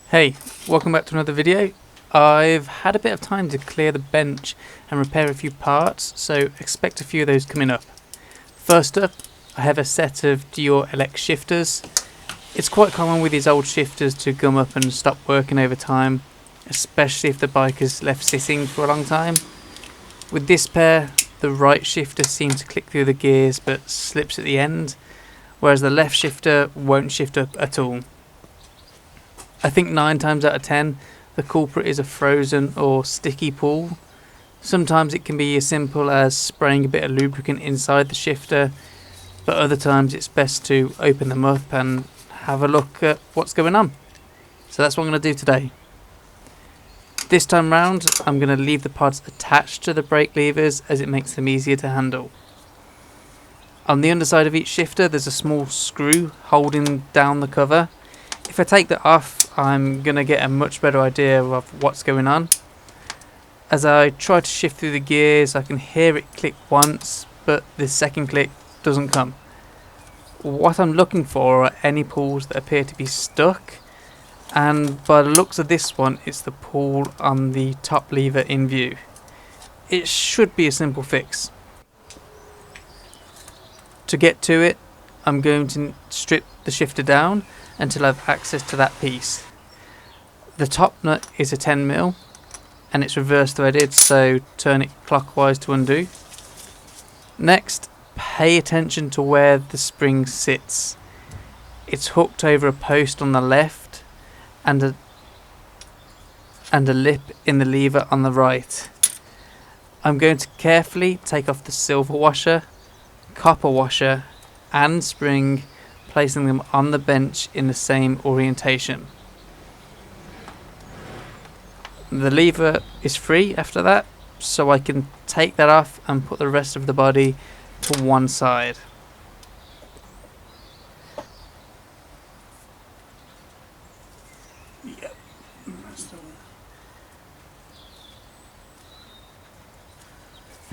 Hey, welcome back to another video. I've had a bit of time to clear the bench and repair a few parts, so expect a few of those coming up. First up, I have a set of Dior LX shifters. It's quite common with these old shifters to gum up and stop working over time, especially if the bike is left sitting for a long time. With this pair, the right shifter seems to click through the gears but slips at the end, whereas the left shifter won't shift up at all. I think 9 times out of 10 the culprit is a frozen or sticky pool. Sometimes it can be as simple as spraying a bit of lubricant inside the shifter, but other times it's best to open them up and have a look at what's going on. So that's what I'm going to do today. This time round I'm going to leave the pods attached to the brake levers as it makes them easier to handle. On the underside of each shifter there's a small screw holding down the cover. If I take that off, I'm going to get a much better idea of what's going on. As I try to shift through the gears, I can hear it click once, but the second click doesn't come. What I'm looking for are any pulls that appear to be stuck, and by the looks of this one, it's the pull on the top lever in view. It should be a simple fix. To get to it, I'm going to strip the shifter down until I have access to that piece. The top nut is a 10mm and it's reverse threaded, so turn it clockwise to undo. Next, pay attention to where the spring sits. It's hooked over a post on the left and a lip in the lever on the right. I'm going to carefully take off the silver washer, copper washer and spring, placing them on the bench in the same orientation. The lever is free after that, so I can take that off and put the rest of the body to one side.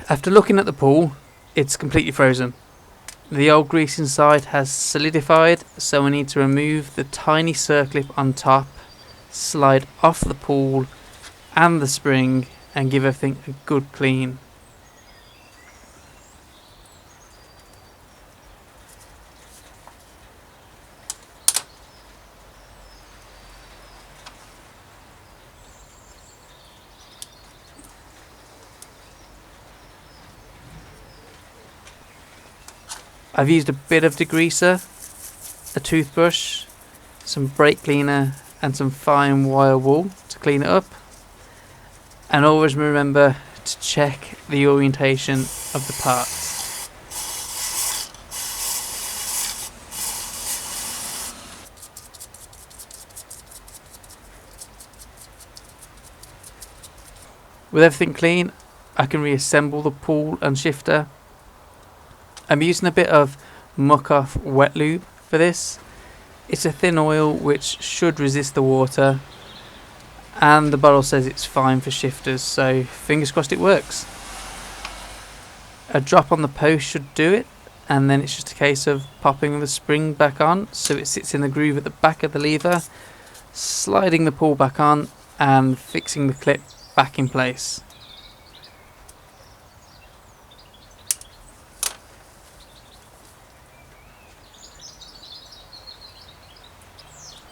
After looking at the pool, it's completely frozen. The old grease inside has solidified, so I need to remove the tiny circlip on top, slide off the pool and the spring and give everything a good clean. I've used a bit of degreaser, a toothbrush, some brake cleaner and some fine wire wool to clean it up. And always remember to check the orientation of the parts. With everything clean, I can reassemble the pool and shifter. I'm using a bit of muck off wet lube for this. It's a thin oil which should resist the water, and the bottle says it's fine for shifters, so fingers crossed it works. A drop on the post should do it, and then it's just a case of popping the spring back on so it sits in the groove at the back of the lever, sliding the pull back on and fixing the clip back in place.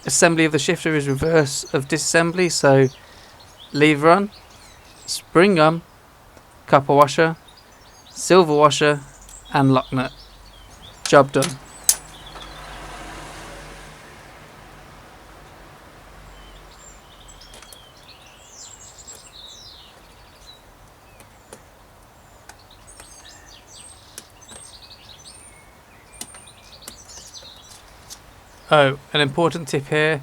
Assembly of the shifter is reverse of disassembly, so lever on, spring on, copper washer, silver washer and lock nut. Job done. Oh, an important tip here,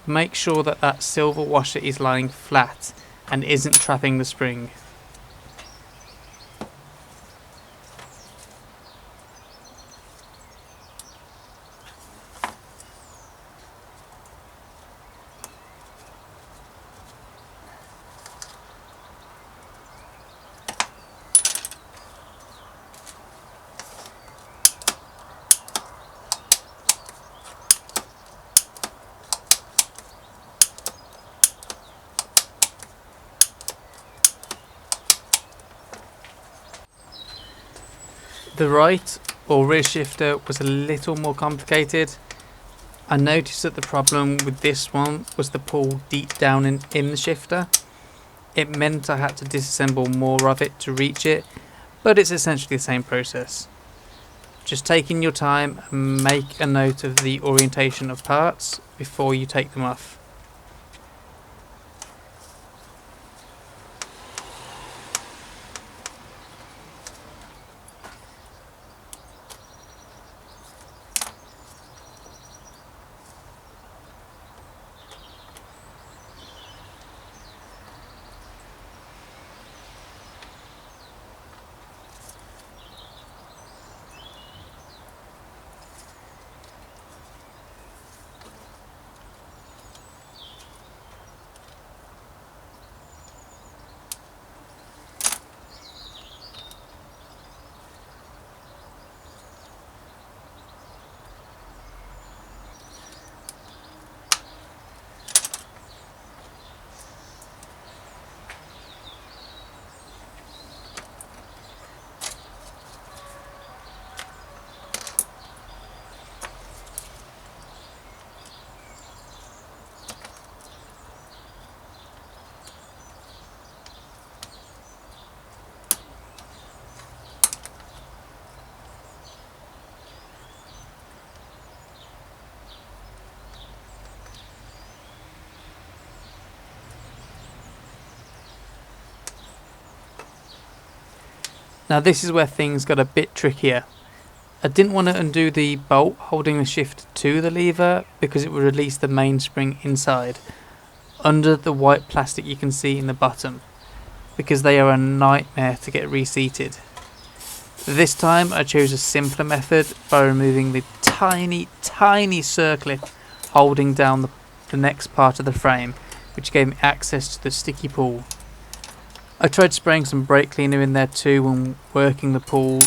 make sure that that silver washer is lying flat and isn't trapping the spring. The right or rear shifter was a little more complicated. I noticed that the problem with this one was the pull deep down in the shifter. It meant I had to disassemble more of it to reach it, but it's essentially the same process. Just taking your time and make a note of the orientation of parts before you take them off. Now this is where things got a bit trickier. I didn't want to undo the bolt holding the shift to the lever because it would release the mainspring inside, under the white plastic you can see in the bottom, because they are a nightmare to get reseated. This time I chose a simpler method by removing the tiny circlip holding down the next part of the frame, which gave me access to the sticky pool. I tried spraying some brake cleaner in there too when working the pool,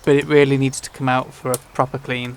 but it really needs to come out for a proper clean.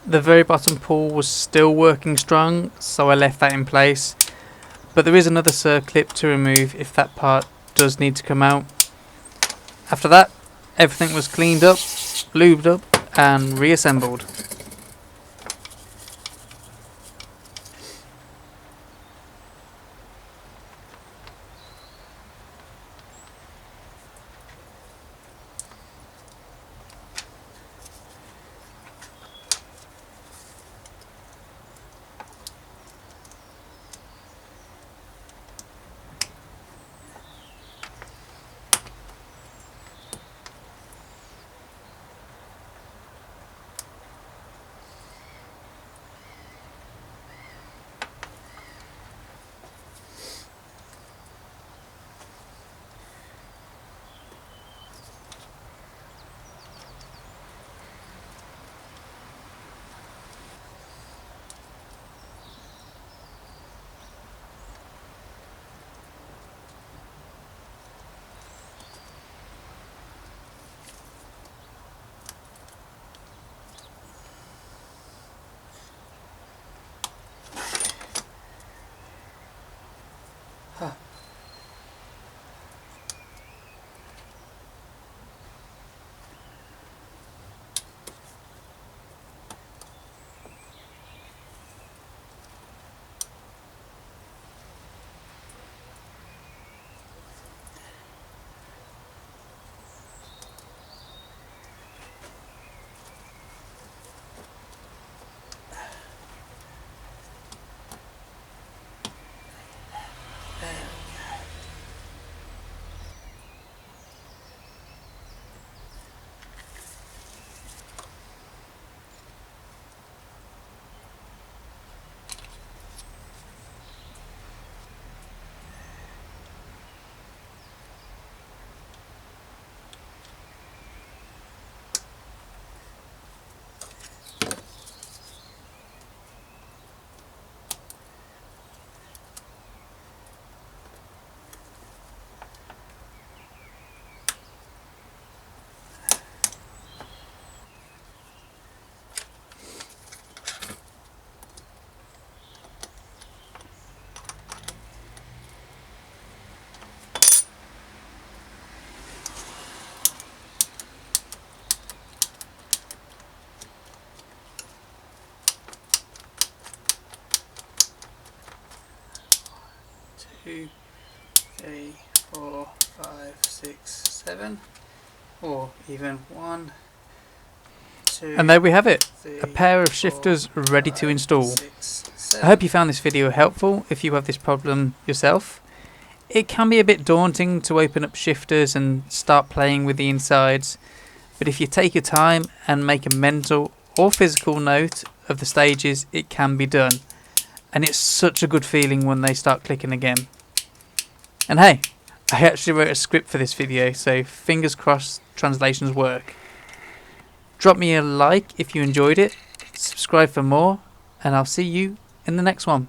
The very bottom pull was still working strong, so I left that in place, but there is another circlip to remove if that part does need to come out. After that, everything was cleaned up, lubed up and reassembled. 2, 3, 4, 5, 6, 7, or even 1, 2. And there we have it, a pair of shifters ready to install. 6, 7. I hope you found this video helpful if you have this problem yourself. It can be a bit daunting to open up shifters and start playing with the insides, but if you take your time and make a mental or physical note of the stages, it can be done. And it's such a good feeling when they start clicking again. And hey, I actually wrote a script for this video, so fingers crossed translations work. Drop me a like if you enjoyed it, subscribe for more, and I'll see you in the next one.